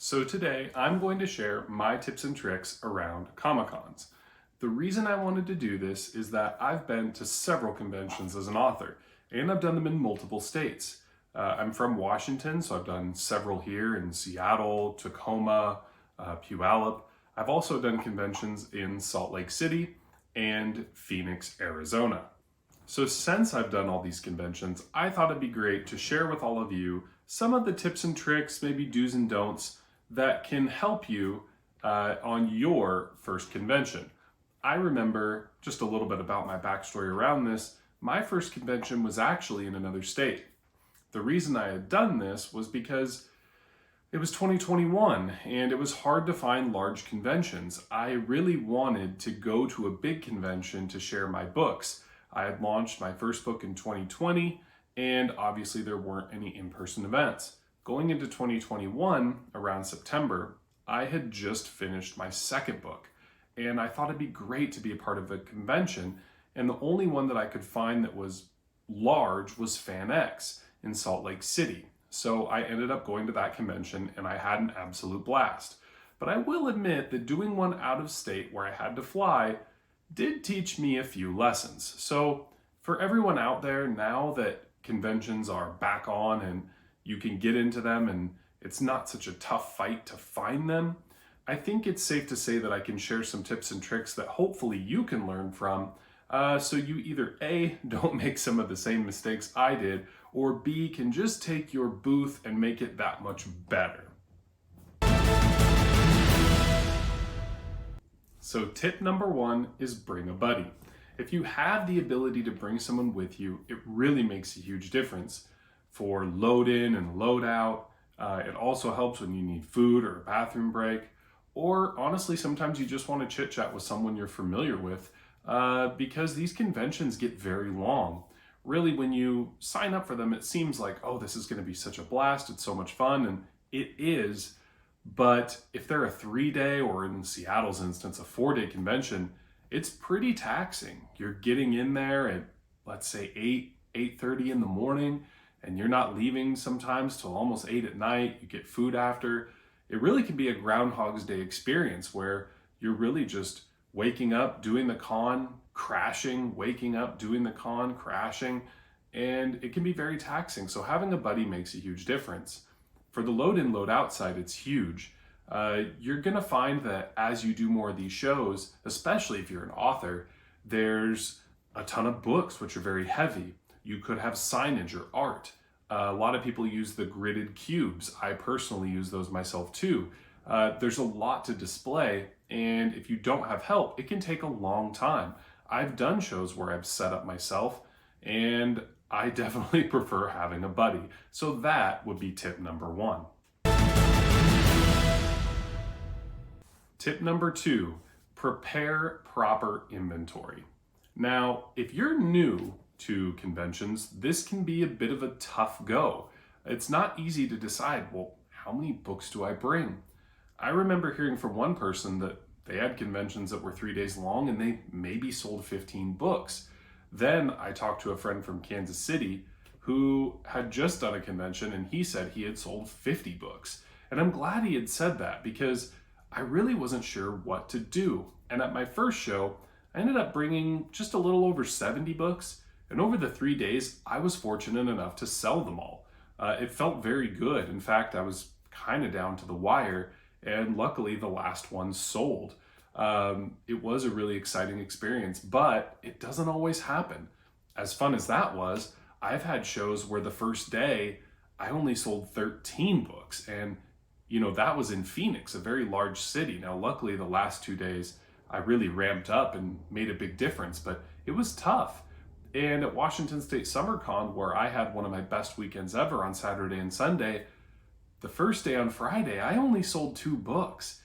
So today I'm going to share my tips and tricks around Comic-Cons. The reason I wanted to do this is that I've been to several conventions as an author, and I've done them in multiple states. I'm from Washington, so I've done several here in Seattle, Tacoma, Puyallup. I've also done conventions in Salt Lake City and Phoenix, Arizona. So since I've done all these conventions, I thought it'd be great to share with all of you some of the tips and tricks, maybe do's and don'ts, that can help you on your first convention. I remember just a little bit about my backstory around this. My first convention was actually in another state. The reason I had done this was because it was 2021 and it was hard to find large conventions. I really wanted to go to a big convention to share my books. I had launched my first book in 2020 and obviously there weren't any in-person events. Going into 2021, around September, I had just finished my second book and I thought it'd be great to be a part of a convention, and the only one that I could find that was large was FanX in Salt Lake City. So I ended up going to that convention and I had an absolute blast. But I will admit that doing one out of state where I had to fly did teach me a few lessons. So for everyone out there, now that conventions are back on and you can get into them and it's not such a tough fight to find them, I think it's safe to say that I can share some tips and tricks that hopefully you can learn from, so you either A, don't make some of the same mistakes I did, or B, can just take your booth and make it that much better. So tip number one is bring a buddy. If you have the ability to bring someone with you, it really makes a huge difference for load in and load out. It also helps when you need food or a bathroom break, or honestly, sometimes you just want to chit chat with someone you're familiar with, because these conventions get very long. Really, when you sign up for them, it seems like, oh, this is going to be such a blast. It's so much fun, and it is. But if they're a 3-day, or in Seattle's instance, a 4-day convention, it's pretty taxing. You're getting in there at, let's say, 8:30 in the morning, and you're not leaving sometimes till almost 8 at night. You get food after. It really can be a Groundhog's Day experience where you're really just waking up, doing the con, crashing, waking up, doing the con, crashing, and it can be very taxing. So having a buddy makes a huge difference. For the load in, load out side, it's huge. You're gonna find that as you do more of these shows, especially if you're an author, there's a ton of books which are very heavy. You could have signage or art. A lot of people use the gridded cubes. I personally use those myself too. There's a lot to display, and if you don't have help, it can take a long time. I've done shows where I've set up myself, and I definitely prefer having a buddy. So that would be tip number one. Tip number two, prepare proper inventory. Now, if you're new to conventions, this can be a bit of a tough go. It's not easy to decide, well, how many books do I bring? I remember hearing from one person that they had conventions that were 3 days long and they maybe sold 15 books. Then I talked to a friend from Kansas City who had just done a convention and he said he had sold 50 books. And I'm glad he had said that because I really wasn't sure what to do. And at my first show, I ended up bringing just a little over 70 books. And over the 3 days, I was fortunate enough to sell them all. It felt very good. In fact, I was kind of down to the wire, and luckily the last one sold. It was a really exciting experience, but it doesn't always happen. As fun as that was, I've had shows where the first day I only sold 13 books, and that was in Phoenix, a very large city. Now, luckily the last 2 days I really ramped up and made a big difference, but it was tough. And at Washington State SummerCon, where I had one of my best weekends ever on Saturday and Sunday, the first day on Friday, I only sold 2 books.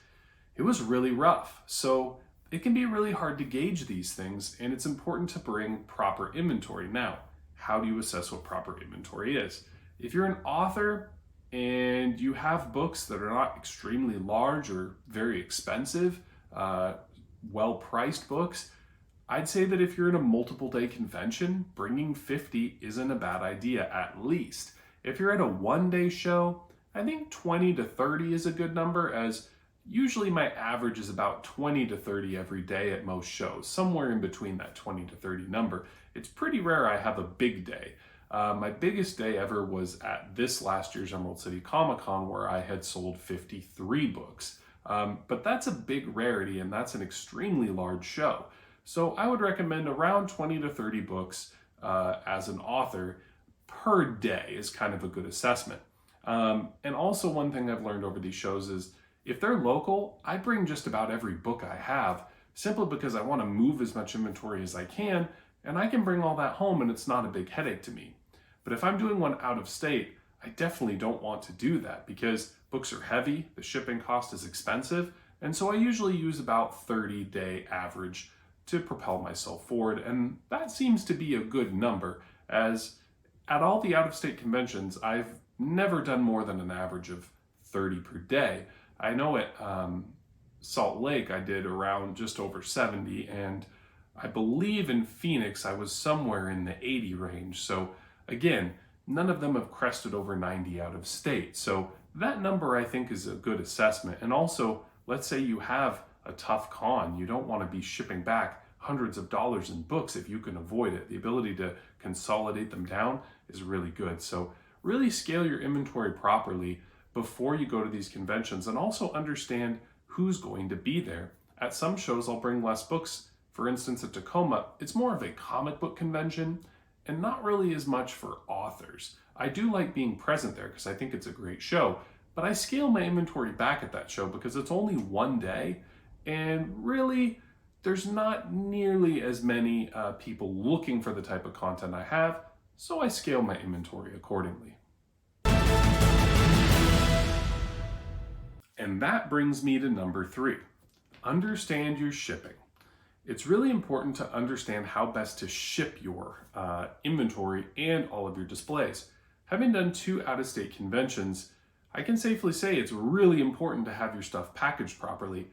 It was really rough. So it can be really hard to gauge these things, and it's important to bring proper inventory. Now, how do you assess what proper inventory is? If you're an author and you have books that are not extremely large or very expensive, well-priced books, I'd say that if you're in a multiple day convention, bringing 50 isn't a bad idea, at least. If you're at a 1-day show, I think 20 to 30 is a good number, as usually my average is about 20 to 30 every day at most shows, somewhere in between that 20 to 30 number. It's pretty rare I have a big day. My biggest day ever was at this last year's Emerald City Comic Con, where I had sold 53 books. But that's a big rarity, and that's an extremely large show. So I would recommend around 20 to 30 books as an author per day is kind of a good assessment. And also one thing I've learned over these shows is if they're local, I bring just about every book I have, simply because I want to move as much inventory as I can, and I can bring all that home and it's not a big headache to me. But if I'm doing one out of state, I definitely don't want to do that because books are heavy, the shipping cost is expensive, and so I usually use about 30-day average to propel myself forward, and that seems to be a good number, as at all the out-of-state conventions, I've never done more than an average of 30 per day. I know at Salt Lake I did around just over 70, and I believe in Phoenix I was somewhere in the 80 range. So again, none of them have crested over 90 out of state. So that number I think is a good assessment. And also, let's say you have a tough con, you don't want to be shipping back hundreds of dollars in books if you can avoid it. The ability to consolidate them down is really good. So really scale your inventory properly before you go to these conventions, and also understand who's going to be there. At some shows I'll bring less books. For instance, at Tacoma, it's more of a comic book convention and not really as much for authors. I do like being present there because I think it's a great show, but I scale my inventory back at that show because it's only one day, and really there's not nearly as many people looking for the type of content I have, so I scale my inventory accordingly. And that brings me to number 3. Understand your shipping. It's really important to understand how best to ship your inventory and all of your displays. Having done 2 out-of-state conventions, I can safely say it's really important to have your stuff packaged properly,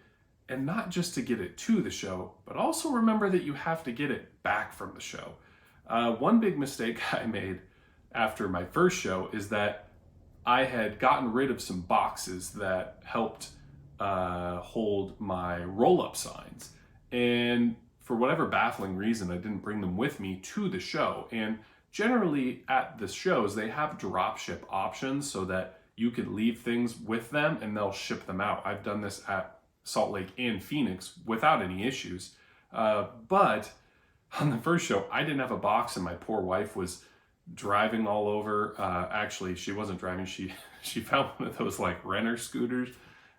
and not just to get it to the show, but also remember that you have to get it back from the show. One big mistake I made after my first show is that I had gotten rid of some boxes that helped hold my roll-up signs. And for whatever baffling reason, I didn't bring them with me to the show. And generally at the shows, they have drop ship options so that you can leave things with them and they'll ship them out. I've done this at Salt Lake and Phoenix without any issues. But on the first show, I didn't have a box, and my poor wife was driving all over. Actually, she wasn't driving. She found one of those like renter scooters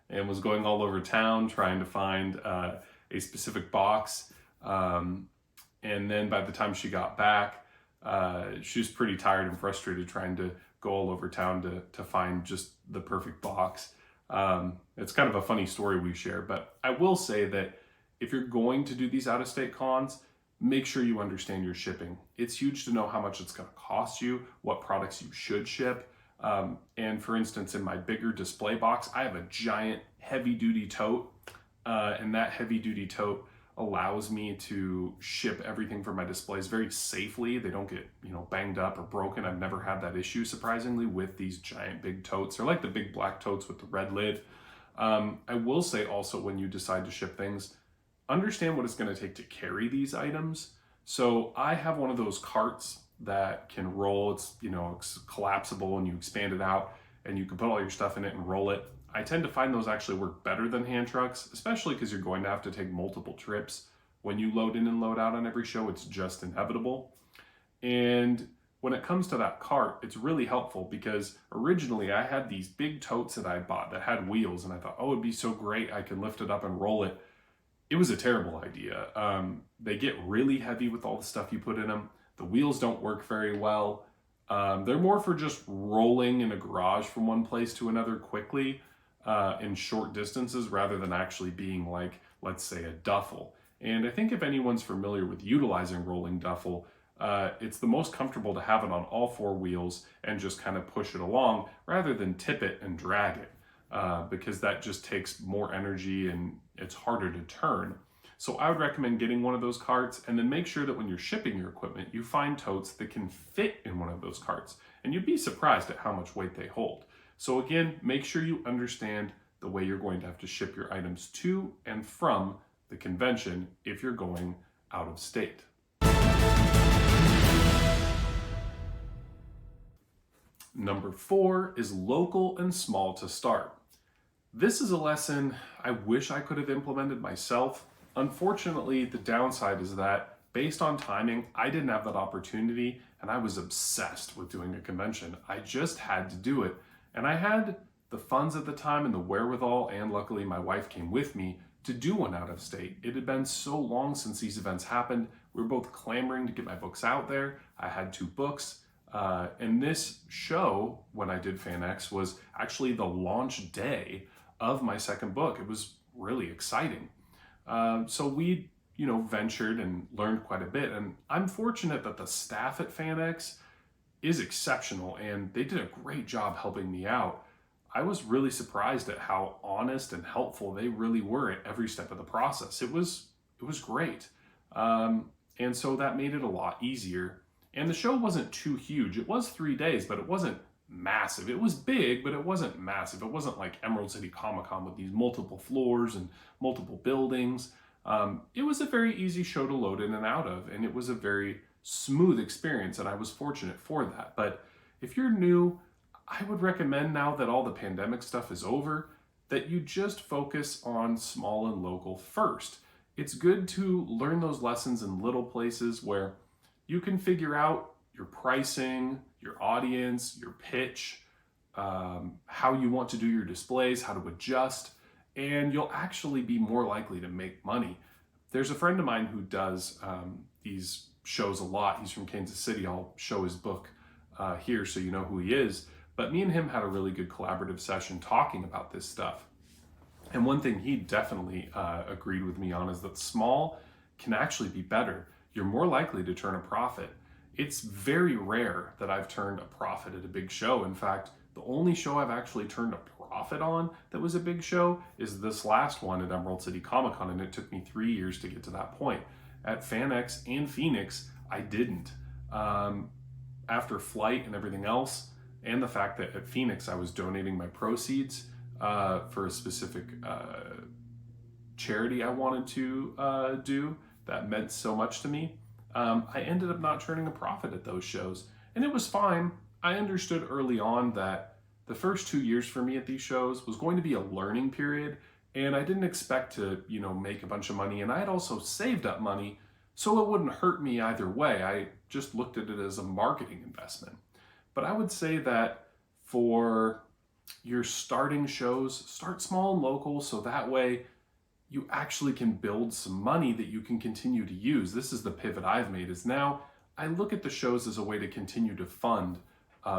and was going all over town trying to find a specific box. And then by the time she got back, she was pretty tired and frustrated trying to go all over town to find just the perfect box. It's kind of a funny story we share, but I will say that if you're going to do these out-of-state cons, make sure you understand your shipping. It's huge to know how much it's going to cost you, what products you should ship. And for instance, in my bigger display box, I have a giant heavy-duty tote, and that heavy-duty tote allows me to ship everything for my displays very safely. They don't get, banged up or broken. I've never had that issue, surprisingly, with these giant big totes. They're like the big black totes with the red lid. I will say also, when you decide to ship things, understand what it's going to take to carry these items. So I have one of those carts that can roll. It's collapsible, and you expand it out and you can put all your stuff in it and roll it. I tend to find those actually work better than hand trucks, especially because you're going to have to take multiple trips. When you load in and load out on every show, it's just inevitable. And when it comes to that cart, it's really helpful because originally I had these big totes that I bought that had wheels, and I thought, it'd be so great, I can lift it up and roll it. It was a terrible idea. They get really heavy with all the stuff you put in them. The wheels don't work very well. They're more for just rolling in a garage from one place to another quickly in short distances, rather than actually being like, let's say, a duffel. And I think if anyone's familiar with utilizing rolling duffel, it's the most comfortable to have it on all 4 wheels and just kind of push it along rather than tip it and drag it, because that just takes more energy and it's harder to turn. So I would recommend getting one of those carts, and then make sure that when you're shipping your equipment, you find totes that can fit in one of those carts. And you'd be surprised at how much weight they hold. So again, make sure you understand the way you're going to have to ship your items to and from the convention if you're going out of state. Number 4 is local and small to start. This is a lesson I wish I could have implemented myself. Unfortunately, the downside is that based on timing, I didn't have that opportunity and I was obsessed with doing a convention. I just had to do it. And I had the funds at the time and the wherewithal, and luckily my wife came with me to do one out of state. It had been so long since these events happened. We were both clamoring to get my books out there. I had 2 books. And this show, when I did FanX, was actually the launch day of my second book. It was really exciting. So we, ventured and learned quite a bit. And I'm fortunate that the staff at FanX is exceptional and they did a great job helping me out. I was really surprised at how honest and helpful they really were at every step of the process. It was great. And so that made it a lot easier. And the show wasn't too huge. It was 3 days, but it wasn't massive. It was big, but it wasn't massive. It wasn't like Emerald City Comic Con with these multiple floors and multiple buildings. It was a very easy show to load in and out of, and it was a very smooth experience, and I was fortunate for that. But if you're new, I would recommend, now that all the pandemic stuff is over, that you just focus on small and local first. It's good to learn those lessons in little places where you can figure out your pricing, your audience, your pitch, how you want to do your displays, how to adjust, and you'll actually be more likely to make money. There's a friend of mine who does these shows a lot. He's from Kansas City. I'll show his book here so you know who he is. But me and him had a really good collaborative session talking about this stuff. And one thing he definitely agreed with me on is that small can actually be better. You're more likely to turn a profit. It's very rare that I've turned a profit at a big show. In fact, the only show I've actually turned a profit on that was a big show is this last one at Emerald City Comic Con, and it took me 3 years to get to that point. At FanX and Phoenix, I didn't. After flight and everything else, and the fact that at Phoenix I was donating my proceeds for a specific charity I wanted to do that meant so much to me, I ended up not turning a profit at those shows. And it was fine. I understood early on that the first 2 years for me at these shows was going to be a learning period, and I didn't expect to, make a bunch of money. And I had also saved up money, so it wouldn't hurt me either way. I just looked at it as a marketing investment. But I would say that for your starting shows, start small and local, so that way you actually can build some money that you can continue to use. This is the pivot I've made, is now I look at the shows as a way to continue to fund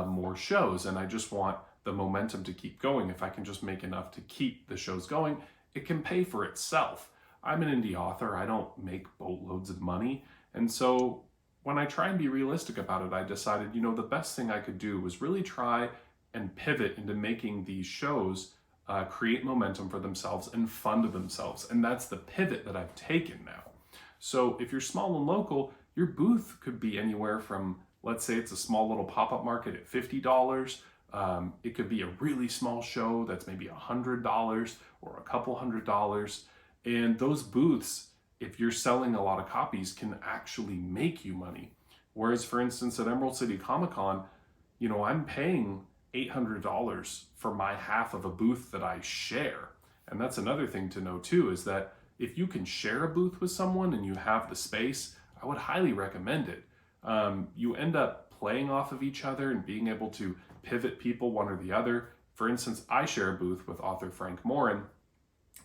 more shows, and I just want the momentum to keep going. If I can just make enough to keep the shows going, it can pay for itself. I'm an indie author. I don't make boatloads of money. And so when I try and be realistic about it, I decided, the best thing I could do was really try and pivot into making these shows create momentum for themselves and fund themselves. And that's the pivot that I've taken now. So if you're small and local, your booth could be anywhere from, let's say it's a small little pop-up market at $50. It could be a really small show that's maybe $100 or a couple $100. And those booths, if you're selling a lot of copies, can actually make you money. Whereas, for instance, at Emerald City Comic Con, I'm paying $800 for my half of a booth that I share. And that's another thing to know too, is that if you can share a booth with someone and you have the space, I would highly recommend it. You end up playing off of each other and being able to pivot people one or the other. For instance, I share a booth with author Frank Morin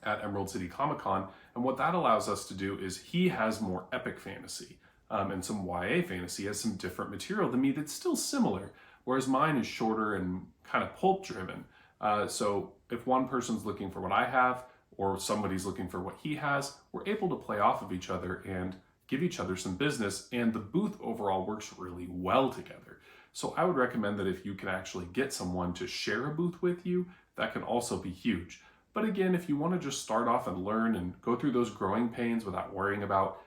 at Emerald City Comic Con, and what that allows us to do is he has more epic fantasy and some YA fantasy, has some different material than me that's still similar, whereas mine is shorter and kind of pulp driven. So if one person's looking for what I have or somebody's looking for what he has, we're able to play off of each other and give each other some business, and the booth overall works really well together. So I would recommend that if you can actually get someone to share a booth with you, that can also be huge. But again, if you want to just start off and learn and go through those growing pains without worrying about,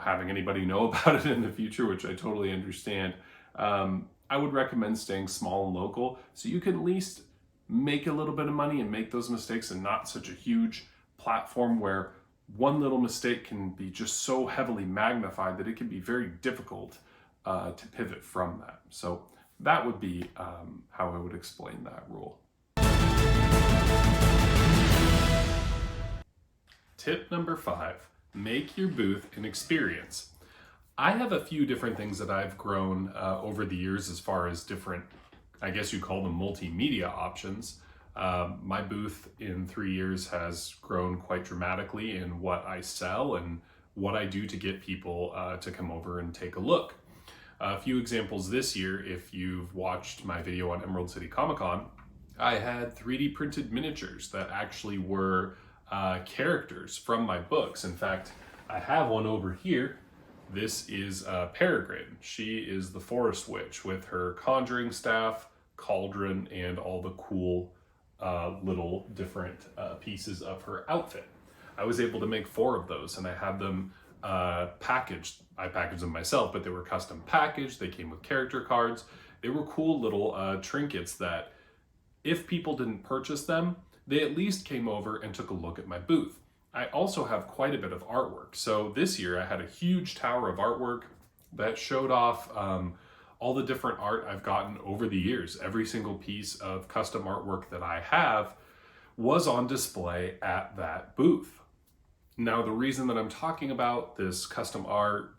having anybody know about it in the future, which I totally understand, I would recommend staying small and local so you can at least make a little bit of money and make those mistakes, and not such a huge platform where one little mistake can be just so heavily magnified that it can be very difficult to pivot from that. So that would be how I would explain that rule. Tip number 5, make your booth an experience. I have a few different things that I've grown over the years as far as different, I guess you call them multimedia options. My booth in 3 years has grown quite dramatically in what I sell and what I do to get people to come over and take a look. A few examples this year, if you've watched my video on Emerald City Comic Con, I had 3D printed miniatures that actually were characters from my books. In fact, I have one over here. This is Peregrine. She is the forest witch with her conjuring staff, cauldron, and all the cool little different pieces of her outfit. I was able to make 4 of those, and I had them packaged. I packaged them myself, but they were custom packaged. They came with character cards. They were cool little trinkets that if people didn't purchase them, they at least came over and took a look at my booth. I also have quite a bit of artwork. So this year I had a huge tower of artwork that showed off all the different art I've gotten over the years. Every single piece of custom artwork that I have was on display at that booth. Now, the reason that I'm talking about this custom art,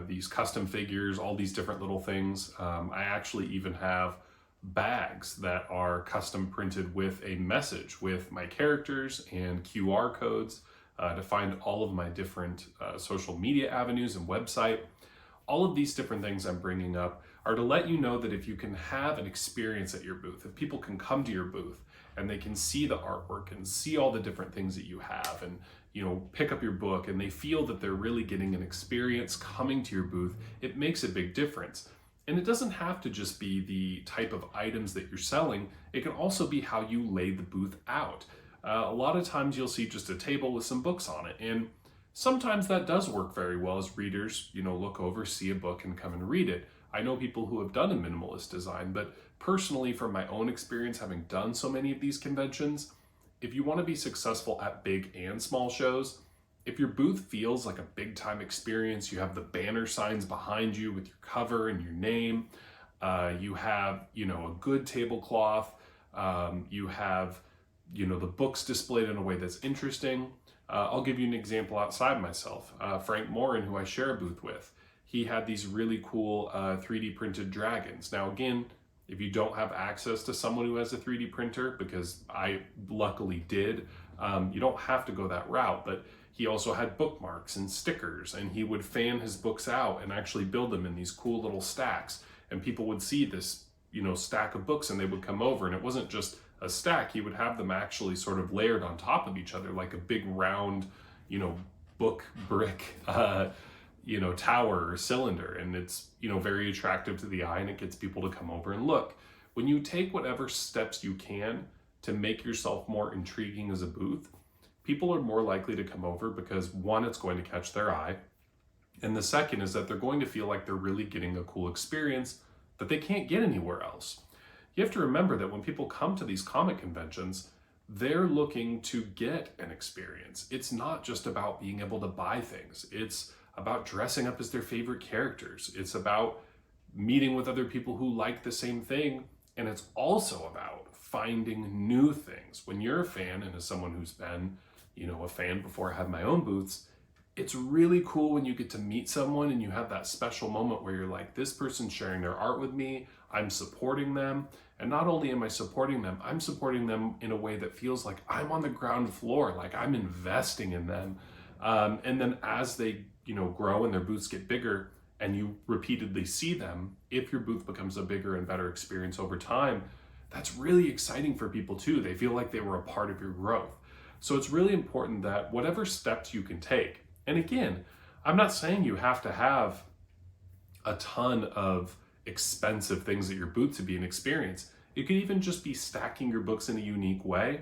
these custom figures, all these different little things, I actually even have bags that are custom printed with a message with my characters and QR codes to find all of my different social media avenues and website. All of these different things I'm bringing up are to let you know that if you can have an experience at your booth, if people can come to your booth and they can see the artwork and see all the different things that you have and pick up your book, and they feel that they're really getting an experience coming to your booth, it makes a big difference. And it doesn't have to just be the type of items that you're selling. It can also be how you lay the booth out. A lot of times you'll see just a table with some books on it. And sometimes that does work very well as readers, look over, see a book and come and read it. I know people who have done a minimalist design, but personally from my own experience, having done so many of these conventions, if you want to be successful at big and small shows, if your booth feels like a big time experience, you have the banner signs behind you with your cover and your name, you have, a good tablecloth, you have, the books displayed in a way that's interesting. I'll give you an example outside myself. Frank Morin, who I share a booth with, he had these really cool 3D printed dragons. Now, again, if you don't have access to someone who has a 3D printer, because I luckily did, you don't have to go that route, but he also had bookmarks and stickers, and he would fan his books out and actually build them in these cool little stacks. And people would see this, stack of books, and they would come over, and it wasn't just a stack. He would have them actually sort of layered on top of each other, like a big round, book brick, tower or cylinder. And it's, very attractive to the eye, and it gets people to come over and look. When you take whatever steps you can to make yourself more intriguing as a booth, people are more likely to come over because, one, it's going to catch their eye. And the second is that they're going to feel like they're really getting a cool experience that they can't get anywhere else. You have to remember that when people come to these comic conventions, they're looking to get an experience. It's not just about being able to buy things. It's about dressing up as their favorite characters. It's about meeting with other people who like the same thing. And it's also about finding new things. When you're a fan, and as someone who's been a fan before I had my own booths, it's really cool when you get to meet someone and you have that special moment where you're like, this person's sharing their art with me, I'm supporting them. And not only am I supporting them, I'm supporting them in a way that feels like I'm on the ground floor, like I'm investing in them. And then as they, grow and their booths get bigger and you repeatedly see them, if your booth becomes a bigger and better experience over time, that's really exciting for people too. They feel like they were a part of your growth. So it's really important that whatever steps you can take, and again, I'm not saying you have to have a ton of expensive things at your booth to be an experience. It could even just be stacking your books in a unique way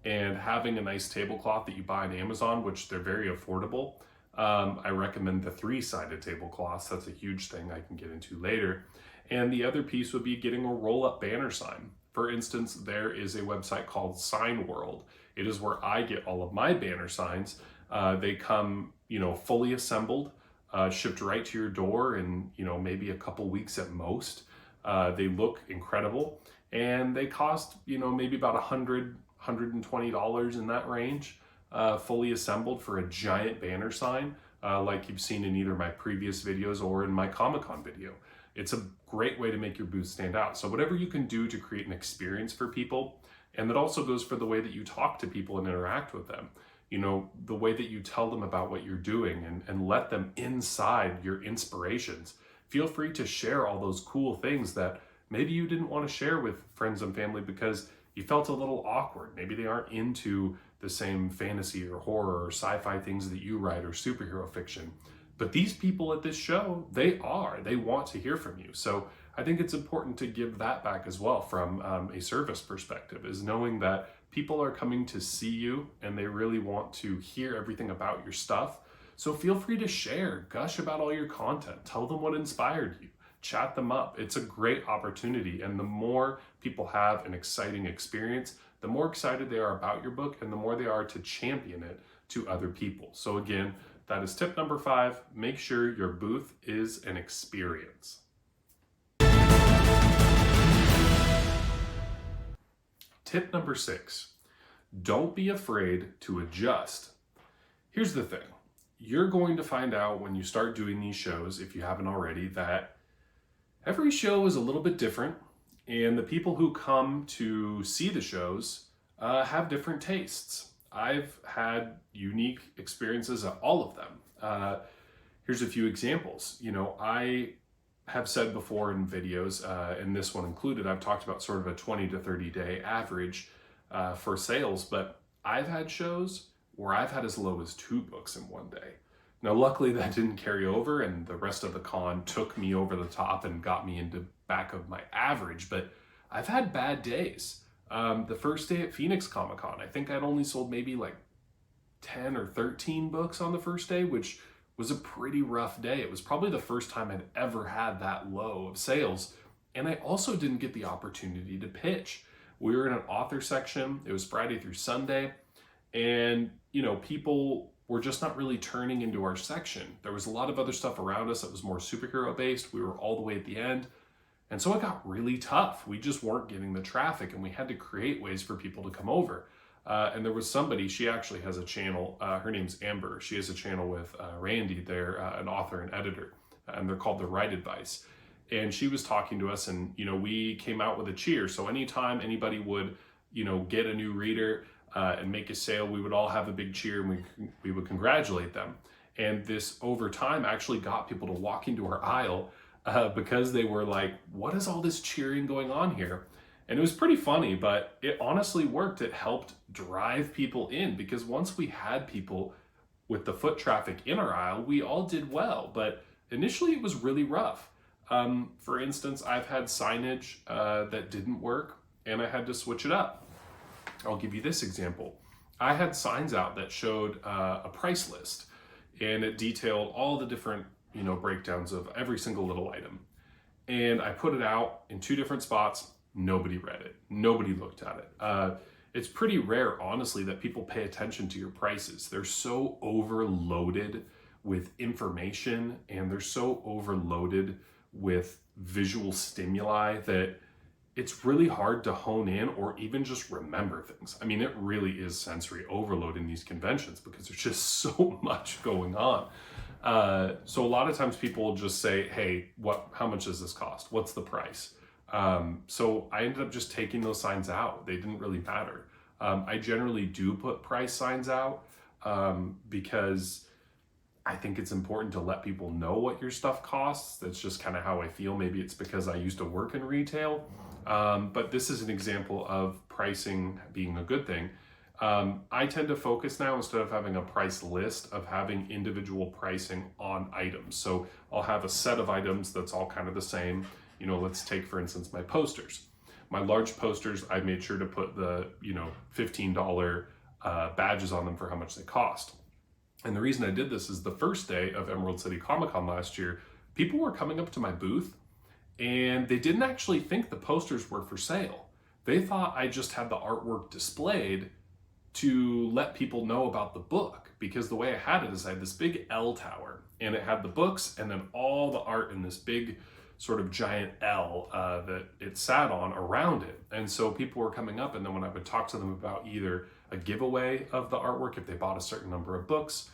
and having a nice tablecloth that you buy on Amazon, which they're very affordable. I recommend the 3-sided tablecloths. That's a huge thing I can get into later. And the other piece would be getting a roll-up banner sign. For instance, there is a website called Sign World. It is where I get all of my banner signs. They come, fully assembled, shipped right to your door in, maybe a couple weeks at most. They look incredible, and they cost, maybe about $120 in that range, fully assembled for a giant banner sign, like you've seen in either my previous videos or in my Comic-Con video. It's a great way to make your booth stand out. So whatever you can do to create an experience for people, and that also goes for the way that you talk to people and interact with them. The way that you tell them about what you're doing and let them inside your inspirations. Feel free to share all those cool things that maybe you didn't want to share with friends and family because you felt a little awkward. Maybe they aren't into the same fantasy or horror or sci-fi things that you write or superhero fiction. But these people at this show, they want to hear from you. So I think it's important to give that back as well from a service perspective, is knowing that people are coming to see you and they really want to hear everything about your stuff. So feel free to share, gush about all your content, tell them what inspired you, chat them up. It's a great opportunity. And the more people have an exciting experience, the more excited they are about your book and the more they are to champion it to other people. So again, that is tip number 5. Make sure your booth is an experience. Tip number 6, don't be afraid to adjust. Here's the thing. You're going to find out when you start doing these shows, if you haven't already, that every show is a little bit different, and the people who come to see the shows have different tastes. I've had unique experiences at all of them. Here's a few examples. I have said before in videos, and this one included, I've talked about sort of a 20 to 30 day average for sales, but I've had shows where I've had as low as 2 books in one day. Now, luckily that didn't carry over, and the rest of the con took me over the top and got me into back of my average, but I've had bad days. The first day at Phoenix Comic-Con, I think I'd only sold maybe like 10 or 13 books on the first day, which was a pretty rough day. It was probably the first time I'd ever had that low of sales. And I also didn't get the opportunity to pitch. We were in an author section. It was Friday through Sunday. And, people were just not really turning into our section. There was a lot of other stuff around us that was more superhero based. We were all the way at the end. And so it got really tough. We just weren't getting the traffic, and we had to create ways for people to come over. And there was somebody, she actually has a channel, her name's Amber. She has a channel with Randy, they're an author and editor, and they're called The Right Advice. And she was talking to us, and, we came out with a cheer. So anytime anybody would, get a new reader and make a sale, we would all have a big cheer, and we would congratulate them. And this over time actually got people to walk into our aisle because they were like, what is all this cheering going on here? And it was pretty funny, but it honestly worked. It helped drive people in, because once we had people with the foot traffic in our aisle, we all did well. But initially it was really rough. For instance, I've had signage that didn't work, and I had to switch it up. I'll give you this example. I had signs out that showed a price list, and it detailed all the different breakdowns of every single little item. And I put it out in 2 different spots. Nobody read it. Nobody looked at it. It's pretty rare, honestly, that people pay attention to your prices. They're so overloaded with information, and they're so overloaded with visual stimuli that it's really hard to hone in or even just remember things. I mean, it really is sensory overload in these conventions because there's just so much going on. So a lot of times people will just say, hey, how much does this cost? What's the price? So I ended up just taking those signs out. They didn't really matter. I generally do put price signs out because I think it's important to let people know what your stuff costs. That's just kind of how I feel. Maybe it's because I used to work in retail. But this is an example of pricing being a good thing. I tend to focus now, instead of having a price list, of having individual pricing on items. So I'll have a set of items that's all kind of the same. Let's take, for instance, my posters. My large posters, I made sure to put the, $15 badges on them for how much they cost. And the reason I did this is the first day of Emerald City Comic-Con last year, people were coming up to my booth and they didn't actually think the posters were for sale. They thought I just had the artwork displayed to let people know about the book, because the way I had it is I had this big L tower and it had the books and then all the art in this big sort of giant L that it sat on around it. And so people were coming up, and then when I would talk to them about either a giveaway of the artwork if they bought a certain number of books,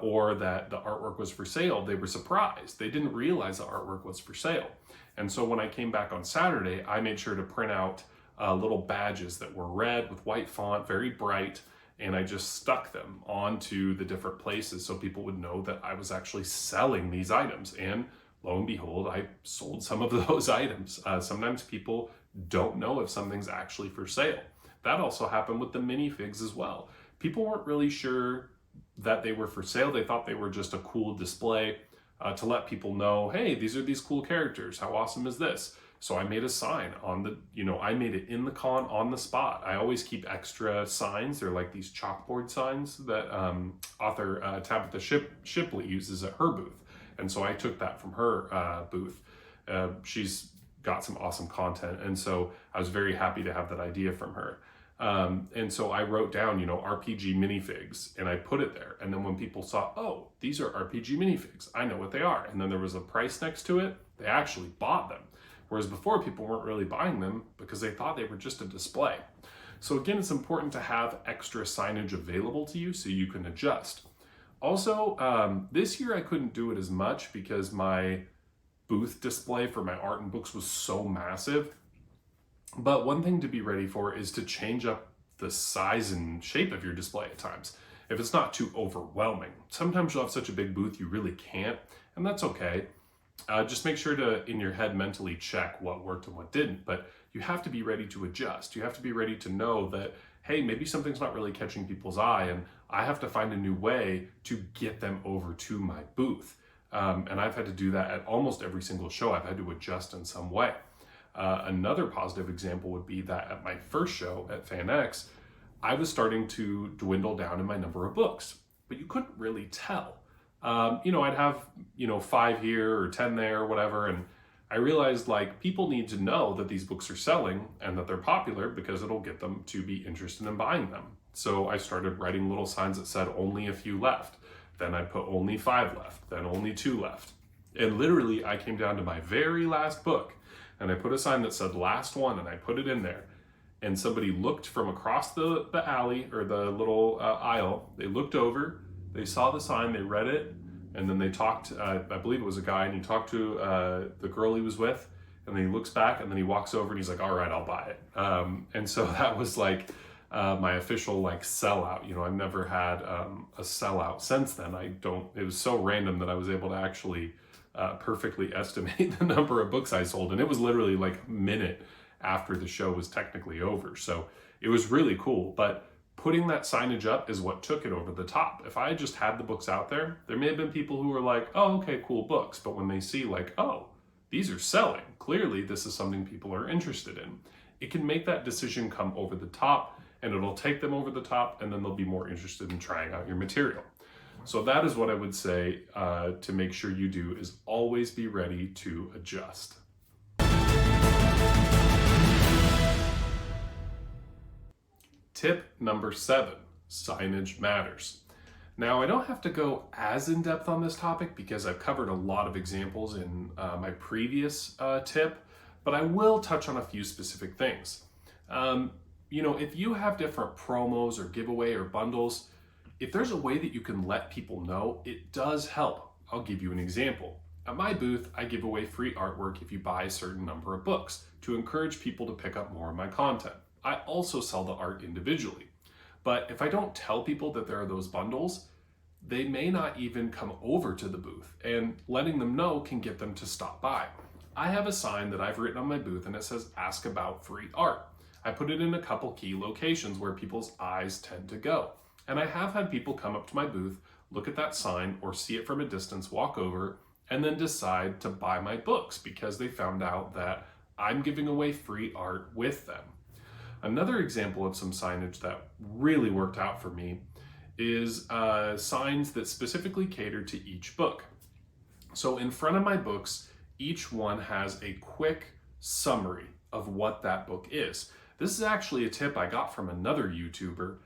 or that the artwork was for sale, they were surprised. They didn't realize the artwork was for sale. And so when I came back on Saturday, I made sure to print out little badges that were red with white font, very bright, and I just stuck them onto the different places so people would know that I was actually selling these items. And lo and behold, I sold some of those items. Sometimes people don't know if something's actually for sale. That also happened with the minifigs as well. People weren't really sure that they were for sale. They thought they were just a cool display to let people know, hey, these are these cool characters. How awesome is this? So I made a sign on the, I made it in the con on the spot. I always keep extra signs. They're like these chalkboard signs that author Tabitha Shipley uses at her booth. And so I took that from her booth. She's got some awesome content. And so I was very happy to have that idea from her. And so I wrote down, RPG minifigs, and I put it there. And then when people saw, oh, these are RPG minifigs, I know what they are. And then there was a price next to it. They actually bought them. Whereas before, people weren't really buying them because they thought they were just a display. So again, it's important to have extra signage available to you so you can adjust. Also, this year I couldn't do it as much because my booth display for my art and books was so massive. But one thing to be ready for is to change up the size and shape of your display at times, if it's not too overwhelming. Sometimes you'll have such a big booth you really can't, and that's okay. Just make sure to, in your head, mentally check what worked and what didn't. But you have to be ready to adjust. You have to be ready to know that, hey, maybe something's not really catching people's eye, and I have to find a new way to get them over to my booth. And I've had to do that at almost every single show. I've had to adjust in some way. Another positive example would be that at my first show at FanX, I was starting to dwindle down in my number of books, but you couldn't really tell. I'd have, 5 here or 10 there or whatever. And I realized people need to know that these books are selling and that they're popular because it'll get them to be interested in buying them. So I started writing little signs that said only a few left. Then I put only 5 left, then only 2 left. And literally I came down to my very last book and I put a sign that said last one, and I put it in there. And somebody looked from across the alley or the little aisle. They looked over, they saw the sign, they read it, and then they talked, I believe it was a guy, and he talked to the girl he was with, and then he looks back, and then he walks over and he's like, all right, I'll buy it. And so that was my official sellout. I've never had a sellout since then. It was so random that I was able to actually perfectly estimate the number of books I sold. And it was literally a minute after the show was technically over. So it was really cool. But putting that signage up is what took it over the top. If I just had the books out there, there may have been people who were like, oh, okay, cool books. But when they see oh, these are selling, clearly this is something people are interested in. It can make that decision come over the top, and it'll take them over the top, and then they'll be more interested in trying out your material. So that is what I would say to make sure you do, is always be ready to adjust. Tip number 7, signage matters. Now, I don't have to go as in depth on this topic because I've covered a lot of examples in my previous tip, but I will touch on a few specific things. If you have different promos or giveaway or bundles, if there's a way that you can let people know, it does help. I'll give you an example. At my booth, I give away free artwork if you buy a certain number of books to encourage people to pick up more of my content. I also sell the art individually. But if I don't tell people that there are those bundles, they may not even come over to the booth, and letting them know can get them to stop by. I have a sign that I've written on my booth and it says, ask about free art. I put it in a couple key locations where people's eyes tend to go. And I have had people come up to my booth, look at that sign or see it from a distance, walk over, and then decide to buy my books because they found out that I'm giving away free art with them. Another example of some signage that really worked out for me is signs that specifically cater to each book. So in front of my books, each one has a quick summary of what that book is. This is actually a tip I got from another YouTuber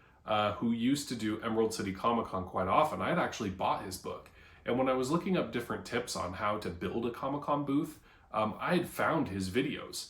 who used to do Emerald City Comic Con quite often. I had actually bought his book. And when I was looking up different tips on how to build a Comic Con booth, I had found his videos.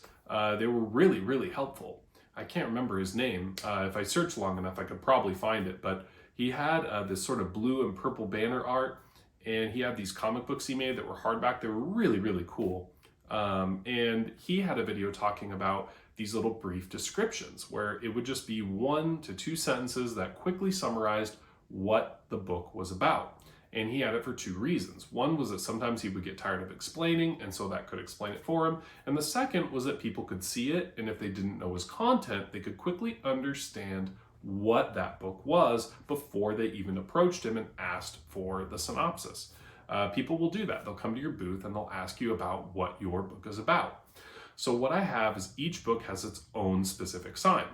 They were really, really helpful. I can't remember his name. If I searched long enough, I could probably find it. But he had this sort of blue and purple banner art, and he had these comic books he made that were hardback. They were really, really cool. And he had a video talking about these little brief descriptions where it would just be 1 to 2 sentences that quickly summarized what the book was about. And he had it for 2 reasons. One was that sometimes he would get tired of explaining, and so that could explain it for him. And the second was that people could see it, and if they didn't know his content, they could quickly understand what that book was before they even approached him and asked for the synopsis. People will do that. They'll come to your booth and they'll ask you about what your book is about. So what I have is each book has its own specific sign.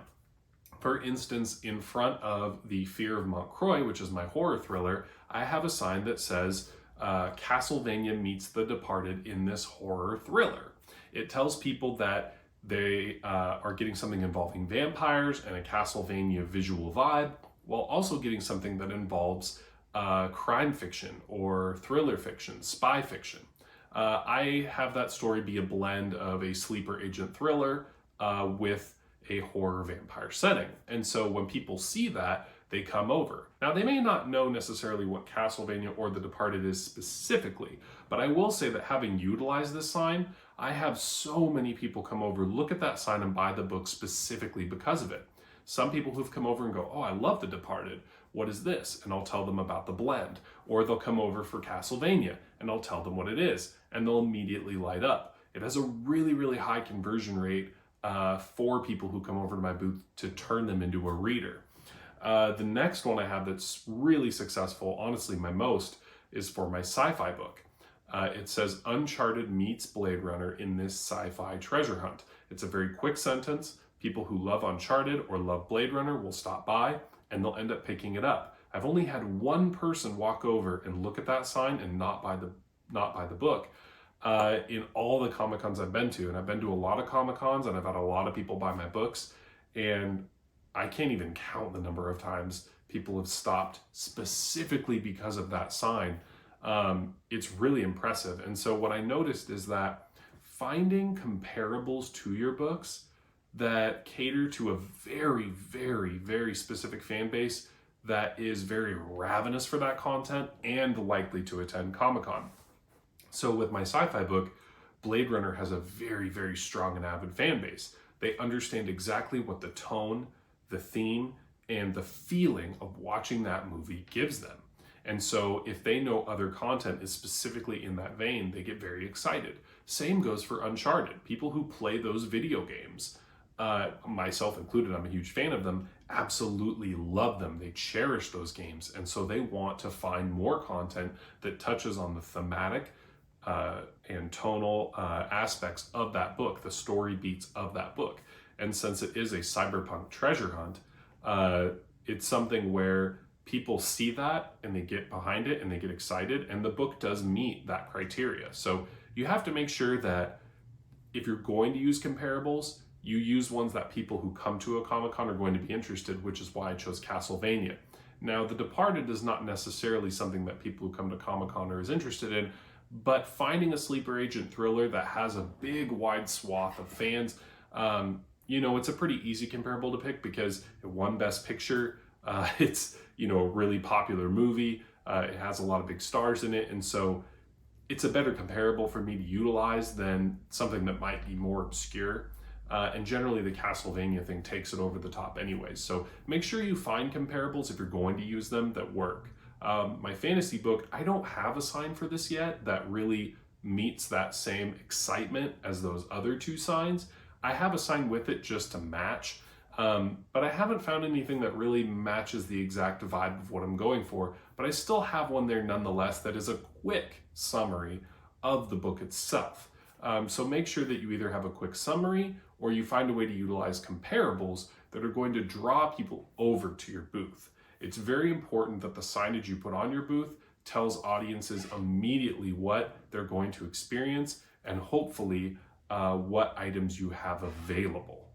For instance, in front of The Fear of Montcroy, which is my horror thriller, I have a sign that says, Castlevania meets The Departed in this horror thriller. It tells people that they are getting something involving vampires and a Castlevania visual vibe, while also getting something that involves crime fiction or thriller fiction, spy fiction. I have that story be a blend of a sleeper agent thriller with a horror vampire setting. And so when people see that, they come over. Now, they may not know necessarily what Castlevania or The Departed is specifically, but I will say that having utilized this sign, I have so many people come over, look at that sign, and buy the book specifically because of it. Some people who've come over and go, oh, I love The Departed. What is this? And I'll tell them about the blend. Or they'll come over for Castlevania, and I'll tell them what it is, and they'll immediately light up. It has a really, really high conversion rate for people who come over to my booth to turn them into a reader. The next one I have that's really successful, honestly my most, is for my sci-fi book. It says Uncharted meets Blade Runner in this sci-fi treasure hunt. It's a very quick sentence. People who love Uncharted or love Blade Runner will stop by and they'll end up picking it up. I've only had one person walk over and look at that sign and not buy the book. In all the Comic Cons I've been to, and I've been to a lot of Comic Cons and I've had a lot of people buy my books, and I can't even count the number of times people have stopped specifically because of that sign. It's really impressive. And so what I noticed is that finding comparables to your books that cater to a very, very, very specific fan base that is very ravenous for that content and likely to attend Comic-Con. So with my sci-fi book, Blade Runner has a very, very strong and avid fan base. They understand exactly what the tone, the theme, and the feeling of watching that movie gives them. And so if they know other content is specifically in that vein, they get very excited. Same goes for Uncharted. People who play those video games, myself included, I'm a huge fan of them, absolutely love them. They cherish those games. And so they want to find more content that touches on the thematic and tonal aspects of that book, the story beats of that book. And since it is a cyberpunk treasure hunt, it's something where people see that and they get behind it and they get excited, and the book does meet that criteria. So you have to make sure that if you're going to use comparables, you use ones that people who come to a Comic-Con are going to be interested, which is why I chose Castlevania. Now, The Departed is not necessarily something that people who come to Comic-Con are as interested in, but finding a sleeper agent thriller that has a big wide swath of fans, it's a pretty easy comparable to pick because it won Best Picture. It's, a really popular movie. It has a lot of big stars in it. And so it's a better comparable for me to utilize than something that might be more obscure. And generally the Castlevania thing takes it over the top anyways. So make sure you find comparables if you're going to use them that work. My fantasy book, I don't have a sign for this yet that really meets that same excitement as those other 2 signs. I have a sign with it just to match, but I haven't found anything that really matches the exact vibe of what I'm going for, but I still have one there nonetheless that is a quick summary of the book itself. So make sure that you either have a quick summary or you find a way to utilize comparables that are going to draw people over to your booth. It's very important that the signage you put on your booth tells audiences immediately what they're going to experience and hopefully what items you have available.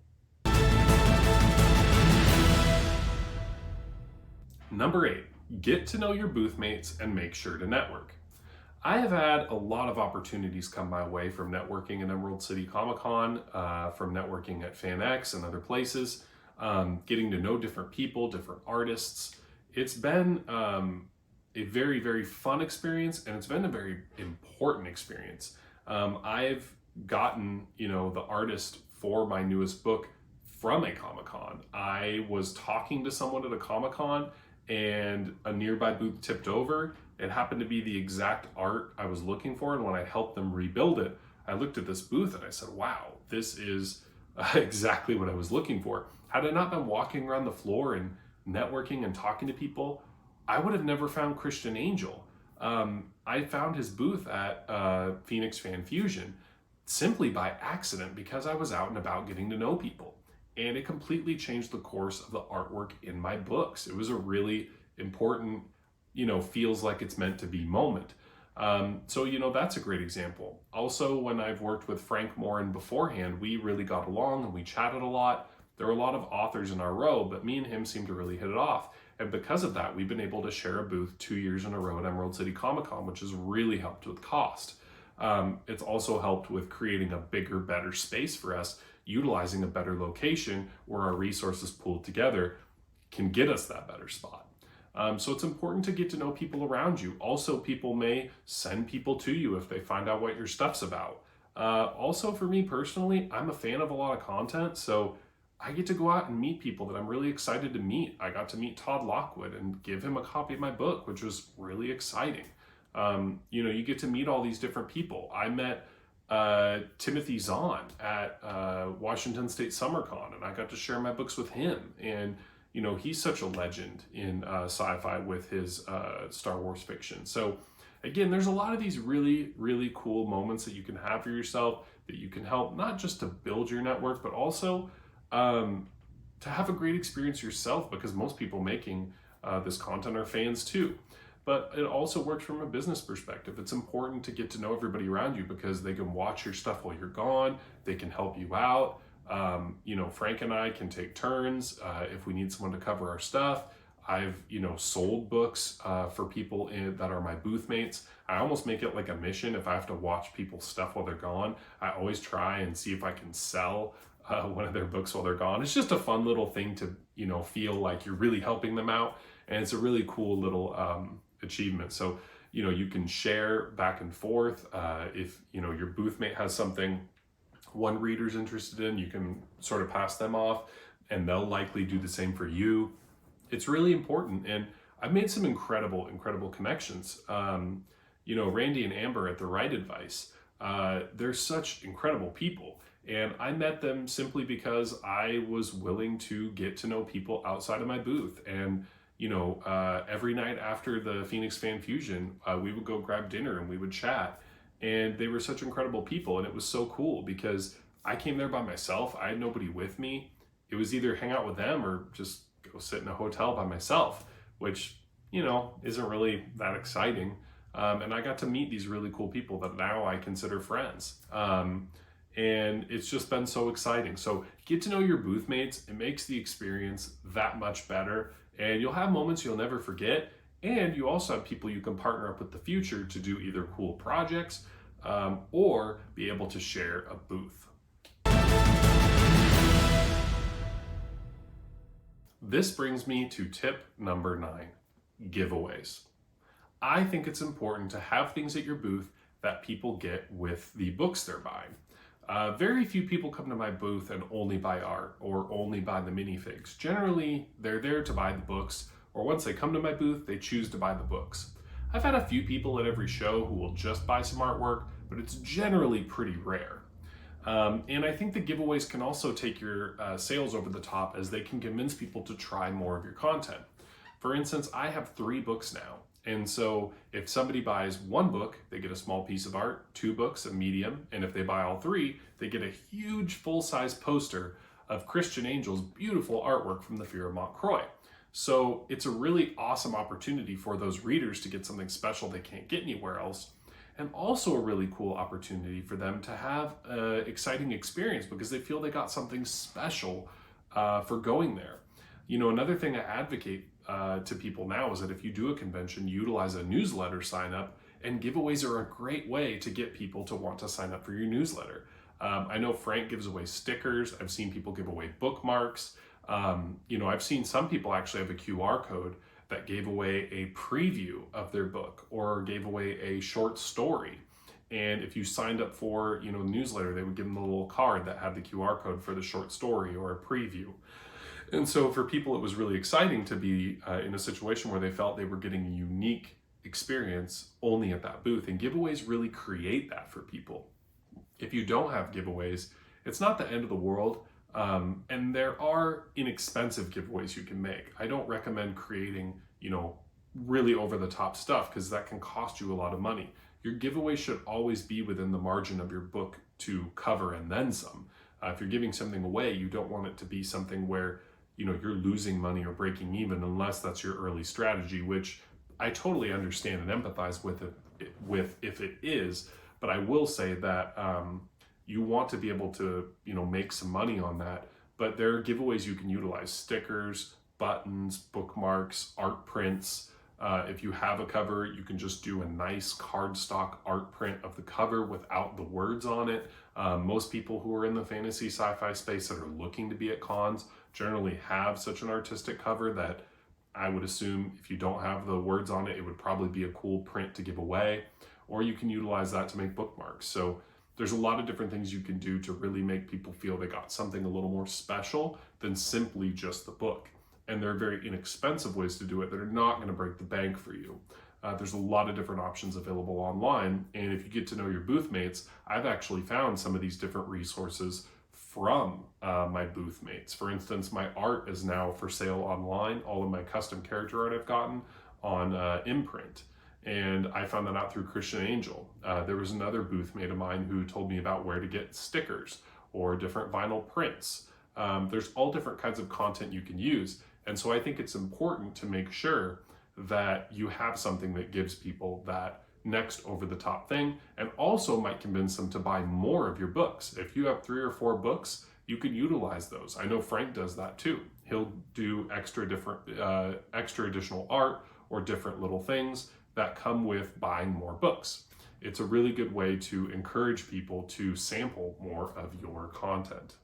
Number 8, get to know your booth mates and make sure to network. I have had a lot of opportunities come my way from networking at Emerald City Comic Con, from networking at FanX and other places, getting to know different people, different artists. It's been a very, very fun experience, and it's been a very important experience. I've gotten, the artist for my newest book from a Comic-Con. I was talking to someone at a Comic-Con and a nearby booth tipped over. It happened to be the exact art I was looking for, and when I helped them rebuild it, I looked at this booth and I said, wow, this is exactly what I was looking for. Had I not been walking around the floor and networking and talking to people, I would have never found Christian Angel. I found his booth at Phoenix Fan Fusion simply by accident because I was out and about getting to know people. And it completely changed the course of the artwork in my books. It was a really important, feels like it's meant to be moment. So that's a great example. Also, when I've worked with Frank Morin beforehand, we really got along and we chatted a lot. There were a lot of authors in our row, but me and him seemed to really hit it off. And because of that, we've been able to share a booth 2 years in a row at Emerald City Comic Con, which has really helped with cost. It's also helped with creating a bigger, better space for us, utilizing a better location where our resources pooled together can get us that better spot. So it's important to get to know people around you. Also, people may send people to you if they find out what your stuff's about. Also, for me personally, I'm a fan of a lot of content, so I get to go out and meet people that I'm really excited to meet. I got to meet Todd Lockwood and give him a copy of my book, which was really exciting. You get to meet all these different people. I met Timothy Zahn at Washington State SummerCon, and I got to share my books with him. And he's such a legend in sci-fi with his Star Wars fiction. So again, there's a lot of these really, really cool moments that you can have for yourself that you can help not just to build your network, but also to have a great experience yourself, because most people making this content are fans too. But it also works from a business perspective. It's important to get to know everybody around you because they can watch your stuff while you're gone. They can help you out. Frank and I can take turns if we need someone to cover our stuff. I've, sold books for people that are my booth mates. I almost make it like a mission. If I have to watch people's stuff while they're gone, I always try and see if I can sell one of their books while they're gone. It's just a fun little thing to, feel like you're really helping them out. And it's a really cool little achievement. So, you can share back and forth. If, your booth mate has something one reader's interested in, you can sort of pass them off and they'll likely do the same for you. It's really important. And I've made some incredible connections. Randy and Amber at The Right Advice, they're such incredible people. And I met them simply because I was willing to get to know people outside of my booth. And every night after the Phoenix Fan Fusion, we would go grab dinner and we would chat. And they were such incredible people. And it was so cool because I came there by myself. I had nobody with me. It was either hang out with them or just go sit in a hotel by myself, which, isn't really that exciting. And I got to meet these really cool people that now I consider friends. And it's just been so exciting. So get to know your booth mates. It makes the experience that much better. And you'll have moments you'll never forget. And you also have people you can partner up with the future to do either cool projects or be able to share a booth. This brings me to tip number 9, giveaways. I think it's important to have things at your booth that people get with the books they're buying. Very few people come to my booth and only buy art or only buy the minifigs. Generally, they're there to buy the books, or once they come to my booth, they choose to buy the books. I've had a few people at every show who will just buy some artwork, but it's generally pretty rare. And I think the giveaways can also take your sales over the top, as they can convince people to try more of your content. For instance, I have 3 books now. And so if somebody buys 1 book, they get a small piece of art, 2 books, a medium, and if they buy all 3, they get a huge full-size poster of Christian Angel's beautiful artwork from the Fear of Montcroy. So it's a really awesome opportunity for those readers to get something special they can't get anywhere else. And also a really cool opportunity for them to have an exciting experience because they feel they got something special for going there. Another thing I advocate to people now is that if you do a convention, utilize a newsletter sign up, and giveaways are a great way to get people to want to sign up for your newsletter. I know Frank gives away stickers. I've seen people give away bookmarks. I've seen some people actually have a QR code that gave away a preview of their book or gave away a short story. And if you signed up for, the newsletter, they would give them a little card that had the QR code for the short story or a preview. And so for people, it was really exciting to be in a situation where they felt they were getting a unique experience only at that booth. And giveaways really create that for people. If you don't have giveaways, it's not the end of the world. And there are inexpensive giveaways you can make. I don't recommend creating, really over the top stuff because that can cost you a lot of money. Your giveaway should always be within the margin of your book to cover and then some. If you're giving something away, you don't want it to be something where, you're losing money or breaking even unless that's your early strategy, which I totally understand and empathize with if it is. But I will say that you want to be able to, make some money on that. But there are giveaways you can utilize: stickers, buttons, bookmarks, art prints. If you have a cover, you can just do a nice cardstock art print of the cover without the words on it. Most people who are in the fantasy sci-fi space that are looking to be at cons generally have such an artistic cover that I would assume if you don't have the words on it, it would probably be a cool print to give away. Or you can utilize that to make bookmarks. So there's a lot of different things you can do to really make people feel they got something a little more special than simply just the book. And there are very inexpensive ways to do it that are not going to break the bank for you. There's a lot of different options available online. And if you get to know your booth mates, I've actually found some of these different resources from my booth mates. For instance, my art is now for sale online. All of my custom character art I've gotten on imprint. And I found that out through Christian Angel. There was another booth mate of mine who told me about where to get stickers or different vinyl prints. There's all different kinds of content you can use. And so I think it's important to make sure that you have something that gives people that next over the top thing, and also might convince them to buy more of your books. If you have 3 or 4 books, you could utilize those. I know Frank does that too. He'll do extra additional art or different little things that come with buying more books. It's a really good way to encourage people to sample more of your content.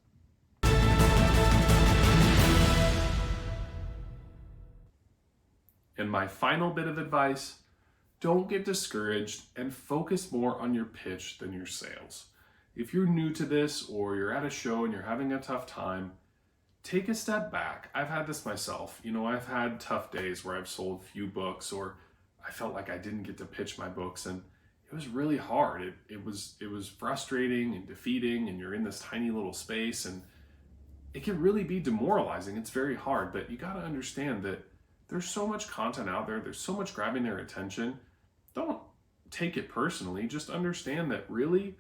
And my final bit of advice: don't get discouraged and focus more on your pitch than your sales. If you're new to this or you're at a show and you're having a tough time, take a step back. I've had this myself. I've had tough days where I've sold few books or I felt like I didn't get to pitch my books, and it was really hard. It was frustrating and defeating, and you're in this tiny little space and it can really be demoralizing. It's very hard, but you got to understand that there's so much content out there. There's so much grabbing their attention. Don't take it personally. Just understand that really,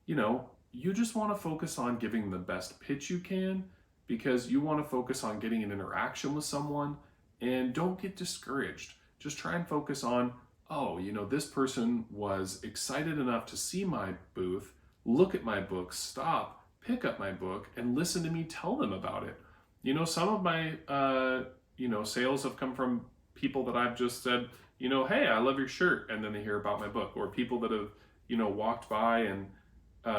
you just want to focus on giving the best pitch you can because you want to focus on getting an interaction with someone, and don't get discouraged. Just try and focus on, this person was excited enough to see my booth, look at my book, stop, pick up my book, and listen to me tell them about it. Some of my sales have come from people that I've just said, hey, I love your shirt, and then they hear about my book. Or people that have, walked by and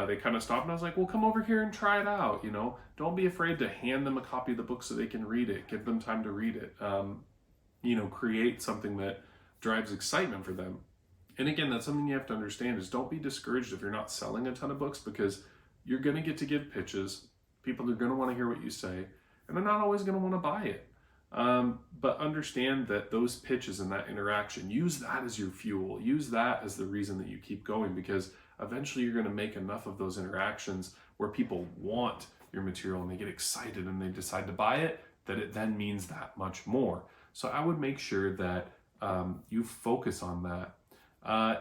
they kind of stopped, and I was like, well, come over here and try it out. Don't be afraid to hand them a copy of the book so they can read it. Give them time to read it. Create something that drives excitement for them. And again, that's something you have to understand is don't be discouraged if you're not selling a ton of books, because you're going to get to give pitches. People are going to want to hear what you say, and they're not always going to want to buy it. But understand that those pitches and that interaction, use that as your fuel. Use that as the reason that you keep going, because eventually you're going to make enough of those interactions where people want your material and they get excited and they decide to buy it, that it then means that much more. So I would make sure that you focus on that.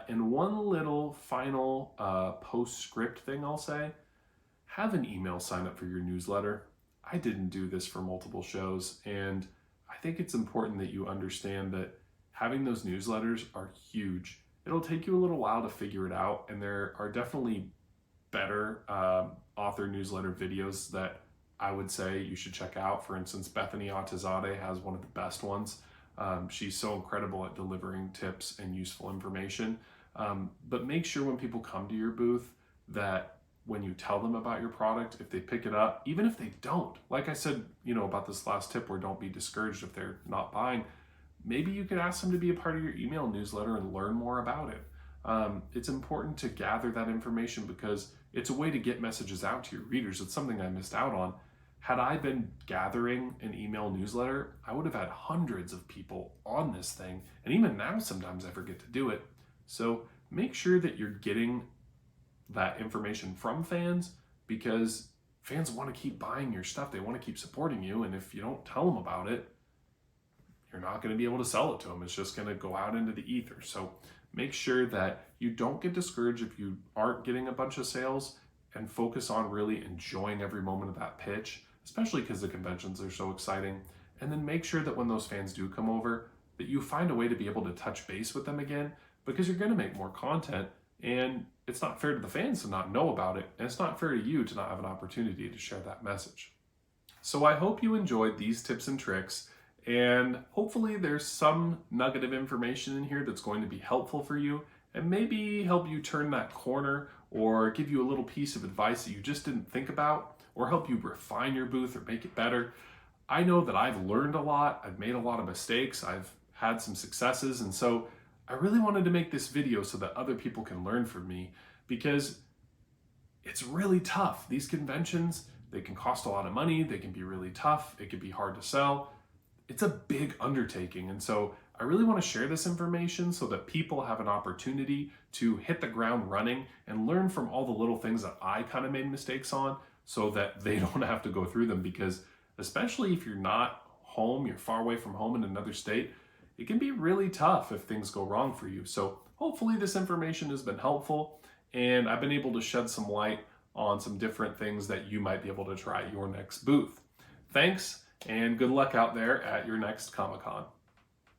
And one little final postscript thing I'll say: have an email sign up for your newsletter. I didn't do this for multiple shows, and I think it's important that you understand that having those newsletters are huge. It'll take you a little while to figure it out, and there are definitely better author newsletter videos that I would say you should check out. For instance, Bethany Atazadeh has one of the best ones. She's so incredible at delivering tips and useful information. But make sure when people come to your booth that when you tell them about your product, if they pick it up, even if they don't, like I said, about this last tip where don't be discouraged if they're not buying, maybe you could ask them to be a part of your email newsletter and learn more about it. It's important to gather that information because it's a way to get messages out to your readers. It's something I missed out on. Had I been gathering an email newsletter, I would have had hundreds of people on this thing. And even now, sometimes I forget to do it. So make sure that you're getting that information from fans because fans want to keep buying your stuff. They want to keep supporting you. And if you don't tell them about it, you're not going to be able to sell it to them. It's just going to go out into the ether. So make sure that you don't get discouraged if you aren't getting a bunch of sales and focus on really enjoying every moment of that pitch, especially because the conventions are so exciting. And then make sure that when those fans do come over, that you find a way to be able to touch base with them again because you're going to make more content and it's not fair to the fans to not know about it. And it's not fair to you to not have an opportunity to share that message. So I hope you enjoyed these tips and tricks. And hopefully there's some nugget of information in here that's going to be helpful for you and maybe help you turn that corner or give you a little piece of advice that you just didn't think about or help you refine your booth or make it better. I know that I've learned a lot. I've made a lot of mistakes. I've had some successes. And so I really wanted to make this video so that other people can learn from me because it's really tough. These conventions, they can cost a lot of money. They can be really tough. It can be hard to sell. It's a big undertaking. And so I really want to share this information so that people have an opportunity to hit the ground running and learn from all the little things that I kind of made mistakes on so that they don't have to go through them because especially if you're not home, you're far away from home in another state, it can be really tough if things go wrong for you. So hopefully this information has been helpful and I've been able to shed some light on some different things that you might be able to try at your next booth. Thanks. And good luck out there at your next Comic-Con.